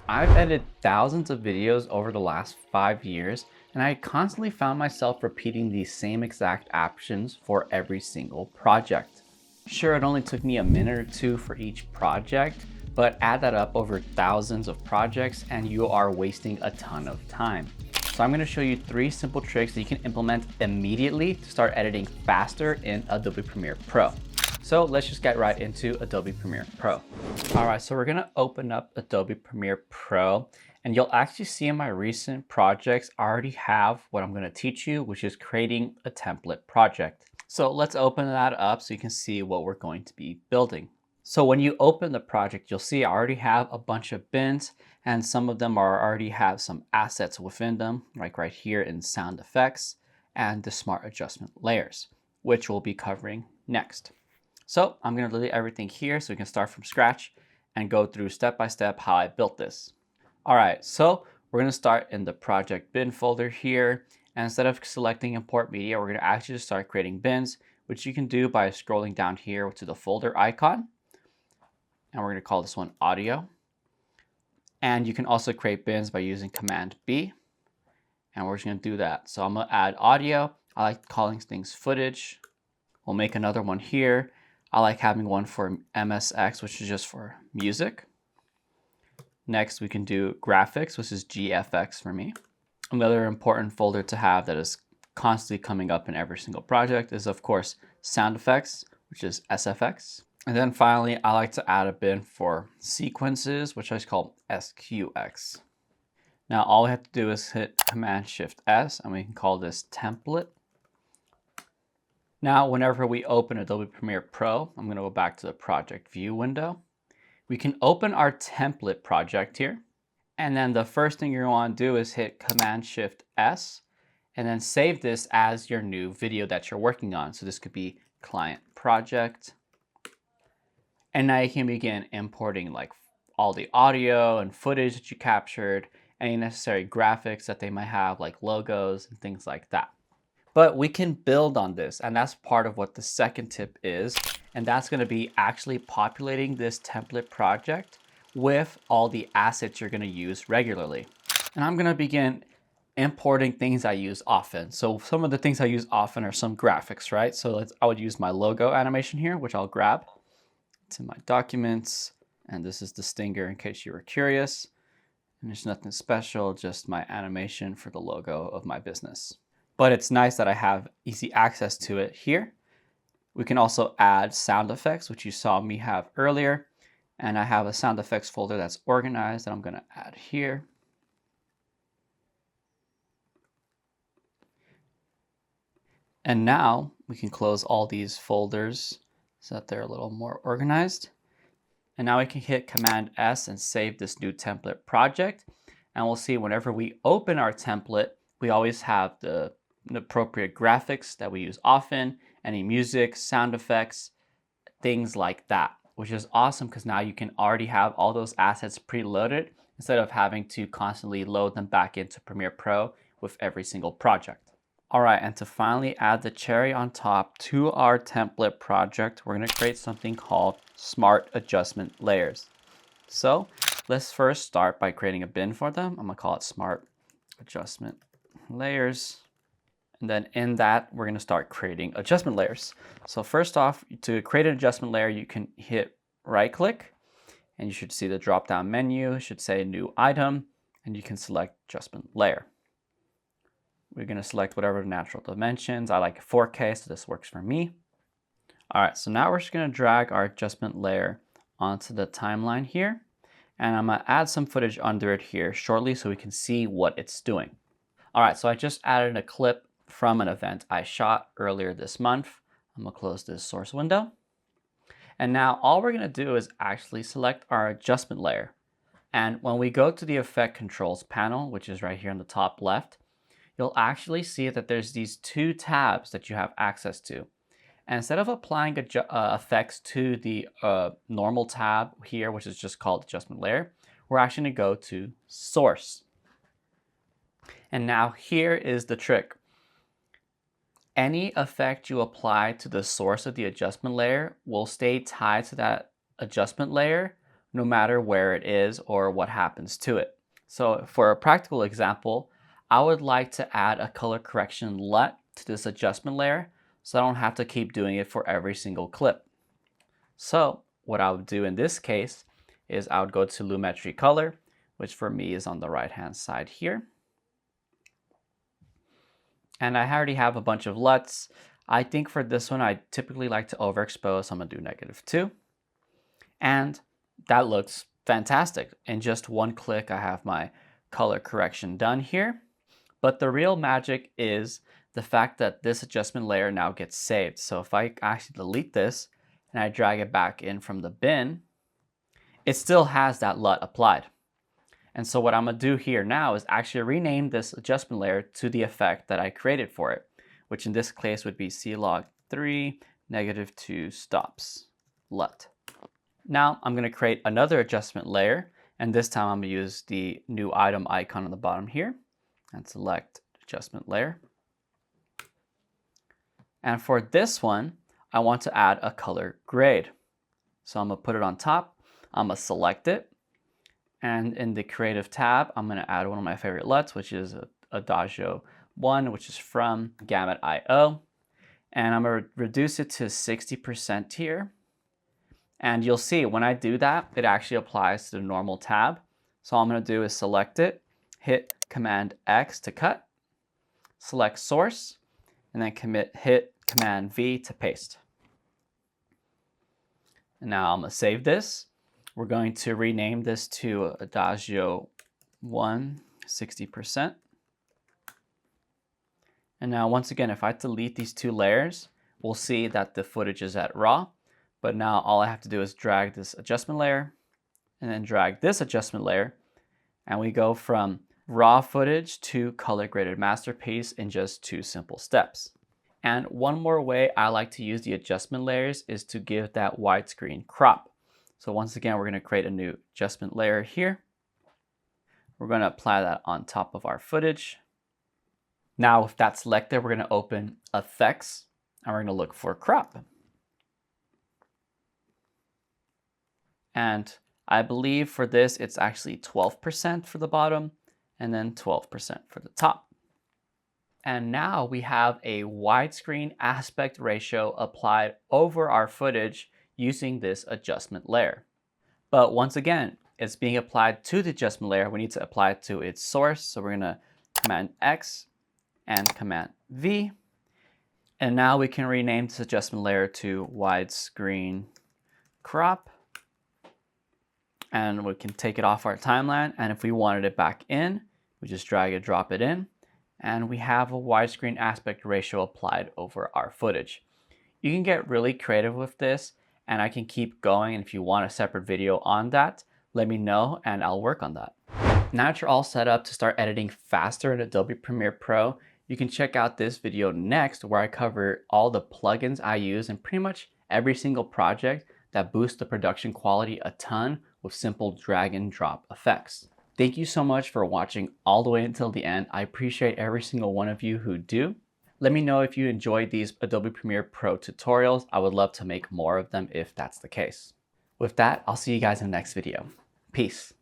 I've edited thousands of videos over the last 5 years, and I constantly found myself repeating these same exact actions for every single project. Sure, it only took me a minute or two for each project, but add that up over thousands of projects and you are wasting a ton of time. So I'm going to show you 3 simple tricks that you can implement immediately to start editing faster in Adobe Premiere Pro. So let's just get right into Adobe Premiere Pro. All right, so we're gonna open up Adobe Premiere Pro, and you'll actually see in my recent projects, I already have what I'm gonna teach you, which is creating a template project. So let's open that up so you can see what we're going to be building. So when you open the project, you'll see I already have a bunch of bins, and some of them already have some assets within them, like right here in sound effects and the smart adjustment layers, which we'll be covering next. So I'm going to delete everything here so we can start from scratch and go through step by step how I built this. All right, so we're going to start in the project bin folder here. And instead of selecting import media, we're going to actually just start creating bins, which you can do by scrolling down here to the folder icon. And we're going to call this one audio. And you can also create bins by using Command B. And we're just going to do that. So I'm going to add audio. I like calling things footage. We'll make another one here. I like having one for MSX, which is just for music. Next, we can do graphics, which is GFX for me. Another important folder to have that is constantly coming up in every single project is, of course, sound effects, which is SFX. And then finally, I like to add a bin for sequences, which I call SQX. Now, all we have to do is hit Command-Shift-S, and we can call this template. Now, whenever we open Adobe Premiere Pro, I'm going to go back to the project view window. We can open our template project here. And then the first thing you're going to want to do is hit Command-Shift-S and then save this as your new video that you're working on. So this could be client project. And now you can begin importing like all the audio and footage that you captured, any necessary graphics that they might have, like logos and things like that. But we can build on this, and that's part of what the second tip is, and that's going to be actually populating this template project with all the assets you're going to use regularly. And I'm going to begin importing things I use often. So some of the things I use often are some graphics, right? So I would use my logo animation here, which I'll grab. It's in my documents, and this is the stinger in case you were curious. And there's nothing special, just my animation for the logo of my business. But it's nice that I have easy access to it here. We can also add sound effects, which you saw me have earlier. And I have a sound effects folder that's organized that I'm going to add here. And now we can close all these folders so that they're a little more organized. And now we can hit Command-S and save this new template project. And we'll see whenever we open our template, we always have the appropriate graphics that we use often, any music, sound effects, things like that, which is awesome because now you can already have all those assets preloaded instead of having to constantly load them back into Premiere Pro with every single project. All right, and to finally add the cherry on top to our template project, we're going to create something called Smart Adjustment Layers. So let's first start by creating a bin for them. I'm going to call it Smart Adjustment Layers. And then in that, we're going to start creating adjustment layers. So first off, to create an adjustment layer, you can hit right click and you should see the drop down menu. It should say new item and you can select adjustment layer. We're going to select whatever the natural dimensions. I like 4K, so this works for me. All right, so now we're just going to drag our adjustment layer onto the timeline here. And I'm going to add some footage under it here shortly so we can see what it's doing. All right, so I just added a clip from an event I shot earlier this month. I'm going to close this source window. And now all we're going to do is actually select our adjustment layer. And when we go to the effect controls panel, which is right here in the top left, you'll actually see that there's these 2 tabs that you have access to. And instead of applying effects to the normal tab here, which is just called adjustment layer, we're actually going to go to source. And now here is the trick. Any effect you apply to the source of the adjustment layer will stay tied to that adjustment layer no matter where it is or what happens to it. So for a practical example, I would like to add a color correction LUT to this adjustment layer so I don't have to keep doing it for every single clip. So what I would do in this case is I would go to Lumetri Color, which for me is on the right hand side here. And I already have a bunch of LUTs. I think for this one, I typically like to overexpose, so I'm gonna do -2. And that looks fantastic. In just one click, I have my color correction done here. But the real magic is the fact that this adjustment layer now gets saved. So if I actually delete this and I drag it back in from the bin, it still has that LUT applied. And so what I'm gonna do here now is actually rename this adjustment layer to the effect that I created for it, which in this case would be C-log3 -2 stops LUT. Now I'm gonna create another adjustment layer, and this time I'm gonna use the new item icon on the bottom here and select adjustment layer. And for this one, I want to add a color grade. So I'm gonna put it on top, I'm gonna select it, and in the creative tab, I'm gonna add one of my favorite LUTs, which is Adagio 1, which is from Gamut.io. And I'm gonna reduce it to 60% here. And you'll see when I do that, it actually applies to the normal tab. So all I'm gonna do is select it, hit Command X to cut, select source, and then hit Command V to paste. And now I'm gonna save this. We're going to rename this to Adagio 1, 60%. And now once again, if I delete these two layers, we'll see that the footage is at raw. But now all I have to do is drag this adjustment layer and then drag this adjustment layer. And we go from raw footage to color graded masterpiece in just 2 simple steps. And one more way I like to use the adjustment layers is to give that widescreen crop. So once again, we're going to create a new adjustment layer here. We're going to apply that on top of our footage. Now with that selected, we're going to open Effects and we're going to look for crop. And I believe for this, it's actually 12% for the bottom and then 12% for the top. And now we have a widescreen aspect ratio applied over our footage using this adjustment layer. But once again, it's being applied to the adjustment layer. We need to apply it to its source. So we're gonna Command X and Command V. And now we can rename this adjustment layer to widescreen crop. And we can take it off our timeline. And if we wanted it back in, we just drag it, drop it in. And we have a widescreen aspect ratio applied over our footage. You can get really creative with this, and I can keep going. And if you want a separate video on that, let me know and I'll work on that. Now that you're all set up to start editing faster in Adobe Premiere Pro, you can check out this video next where I cover all the plugins I use in pretty much every single project that boost the production quality a ton with simple drag and drop effects. Thank you so much for watching all the way until the end. I appreciate every single one of you who do. Let me know if you enjoyed these Adobe Premiere Pro tutorials. I would love to make more of them if that's the case. With that, I'll see you guys in the next video. Peace.